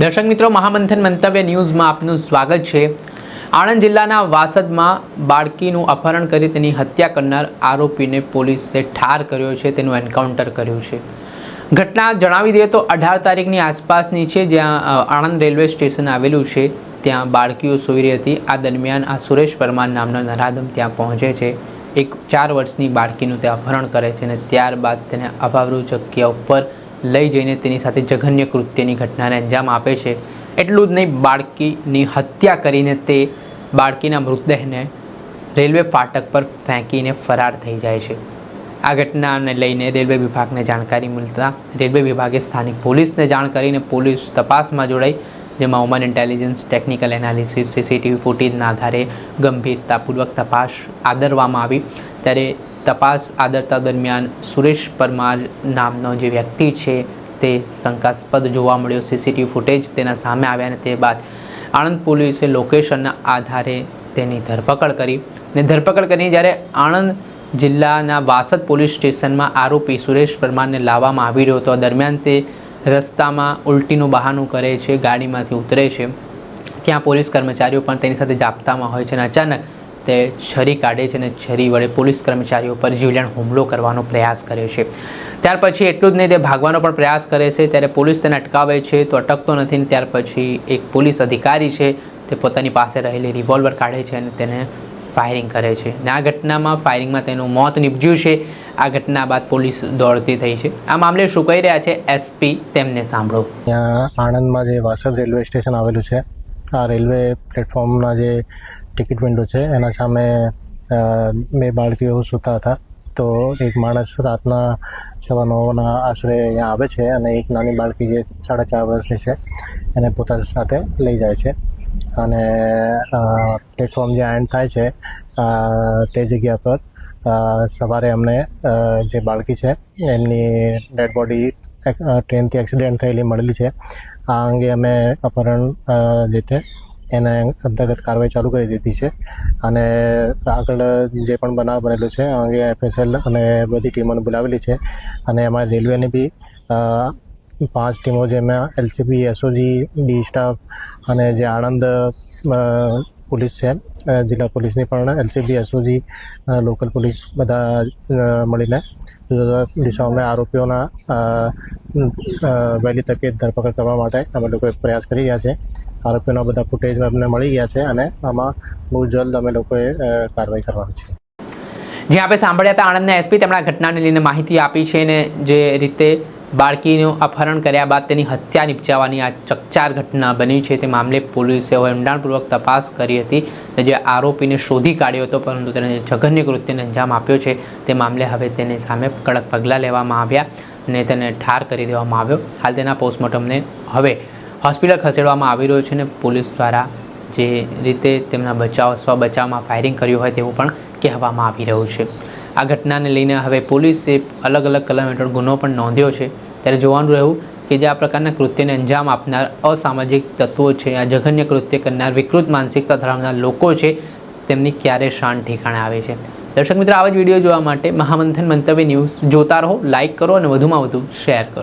દર્શક મિત્રો, મહામંથન મંતવ્ય ન્યૂઝમાં આપનું સ્વાગત છે। આણંદ જિલ્લાના વાસદમાં બાળકીનું અપહરણ કરી તેની હત્યા કરનાર આરોપીને પોલીસે ઠાર કર્યો છે, તેનું એન્કાઉન્ટર કર્યું છે। ઘટના જણાવી દઈએ તો 18 તારીખની આસપાસની છે, જ્યાં આણંદ રેલવે સ્ટેશન આવેલું છે, ત્યાં બાળકીઓ સૂઈ રહી હતી। આ દરમિયાન આ સુરેશ પરમાર નામનો નરાધમ ત્યાં પહોંચે છે, એક 4 વર્ષની બાળકીનું તે અપહરણ કરે છે અને ત્યારબાદ તેને અભાવરૂ જગ્યા ઉપર લઈ જઈને તેની સાથે જઘન્ય કૃત્યની ઘટનાને અંજામ આપે છે। એટલું જ નહીં, બાળકીની હત્યા કરીને તે બાળકીના મૃતદેહને રેલવે ફાટક પર ફેંકીને ફરાર થઈ જાય છે। આ ઘટનાને લઈને રેલવે વિભાગને જાણકારી મળતા રેલવે વિભાગે સ્થાનિક પોલીસને જાણ કરીને પોલીસ તપાસમાં જોડાઈ, જેમાં human intelligence, technical analysis, CCTV ફૂટેજના આધારે ગંભીરતાપૂર્વક તપાસ આદરવામાં આવી। ત્યારે તપાસ આદરતા દરમિયાન સુરેશ પરમાર નામનો જે વ્યક્તિ છે તે શંકાસ્પદ જોવા મળ્યો। સીસીટીવી ફૂટેજ તેના સામે આવ્યા અને તે બાદ આણંદ પોલીસે લોકેશનના આધારે તેની ધરપકડ કરી અને ધરપકડ કરીને જ્યારે આણંદ જિલ્લાના વાસદ પોલીસ સ્ટેશનમાં આરોપી સુરેશ પરમારને લાવવામાં આવી રહ્યો હતો, દરમિયાન તે રસ્તામાં ઉલટીનું બહાનું કરે છે, ગાડીમાંથી ઉતરે છે, ત્યાં પોલીસ કર્મચારીઓ પણ તેની સાથે જાપ્તામાં હોય છે અને અચાનક તે છરી કાઢે છે અને છરી વડે પોલીસ કર્મચારીઓ પર જીવલેણ હુમલો કરવાનો પ્રયાસ કરે છે। ત્યાર પછી એટલું જ નહીં, તે ભાગવાનો પણ પ્રયાસ કરે છે, ત્યારે પોલીસ તેને અટકાવે છે તો અટકતો નથી ને ત્યાર પછી એક પોલીસ અધિકારી છે તે પોતાની પાસે રહેલી રિવોલ્વર કાઢે છે અને તેને ફાયરિંગ કરે છે અને આ ઘટનામાં ફાયરિંગમાં તેનું મોત નીપજ્યું છે। આ ઘટના બાદ પોલીસ દોડતી થઈ છે। આ મામલે શું કહી રહ્યા છે એસપી, તેમને સાંભળો। ત્યાં આણંદમાં જે વાસદ રેલવે સ્ટેશન આવેલું છે, આ રેલવે પ્લેટફોર્મના જે ટિકિટ વિન્ડો છે એના સામે 2 બાળકીઓ સૂતા હતા। તો એક માણસ રાતના 9:15 આશરે અહીંયા આવે છે અને એક નાની બાળકી જે 4.5 વર્ષની છે એને પોતાની સાથે લઈ જાય છે અને પ્લેટફોર્મ જે એન્ડ થાય છે તે જગ્યા પર સવારે અમને જે બાળકી છે એમની ડેડ બોડી ટ્રેનથી એક્સિડન્ટ થયેલી મળેલી છે। આ અંગે અમે અપહરણ રીતે એને અંતર્ગત કાર્યવાહી ચાલુ કરી દીધી છે અને આગળ જે પણ બનાવ બનેલો છે આ અંગે એફએસએલ અને બધી ટીમોને બોલાવેલી છે અને અમારી રેલવેની બી 5 ટીમો, જેમાં એલસીબી, એસઓજી, ડી સ્ટાફ અને જે આણંદ પોલીસ છે, જિલ્લા પોલીસની પણ એલસીબી, એસઓજી, લોકલ પોલીસ બધા મળીને દિશાઓમાં આરોપીઓના વહેલી તકે ધરપકડ કરવા માટે અમે લોકો પ્રયાસ કરી રહ્યા છે। આરોપીઓના બધા ફૂટેજ અમને મળી ગયા છે અને આમાં બહુ જલ્દ અમે લોકોએ કાર્યવાહી કરવાની છે। જ્યાં આપણે સાંભળ્યા હતા આણંદના એસપી, તેમણે આ ઘટનાને લઈને માહિતી આપી છે અને જે રીતે બાળકીનું અપહરણ કર્યા બાદ તેની હત્યા નિપજાવવાની આ ચકચાર ઘટના બની છે, તે મામલે પોલીસે ઊંડાણપૂર્વક તપાસ કરી હતી અને જે આરોપીને શોધી કાઢ્યો હતો, પરંતુ તેને જઘન્ય કૃત્યને અંજામ આપ્યો છે તે મામલે હવે તેની સામે કડક પગલાં લેવામાં આવ્યા અને તેને ઠાર કરી દેવામાં આવ્યો। હાલ તેના પોસ્ટમોર્ટમને હવે હોસ્પિટલ ખસેડવામાં આવી રહ્યો છે અને પોલીસ દ્વારા જે રીતે તેમના સ્વ-બચાવમાં ફાયરિંગ કર્યું હોય તેવું પણ કહેવામાં આવી રહ્યું છે। આ ઘટનાને લઈને હવે પોલીસે અલગ અલગ કલમ હેઠળ ગુનો પણ નોંધ્યો છે। ત્યારે જોવાનું રહ્યું કે જે આ પ્રકારના કૃત્યને અંજામ આપનાર અસામાજિક તત્વો છે, આ જઘન્ય કૃત્ય કરનાર વિકૃત માનસિકતા ધરાવનાર લોકો છે, તેમની ક્યારે શાન ઠેકાણે આવે છે। દર્શક મિત્રો, આવા જ વિડીયો જોવા માટે મહામંથન મંતવ્ય ન્યૂઝ જોતા રહો, લાઇક કરો અને વધુમાં વધુ શેર કરો।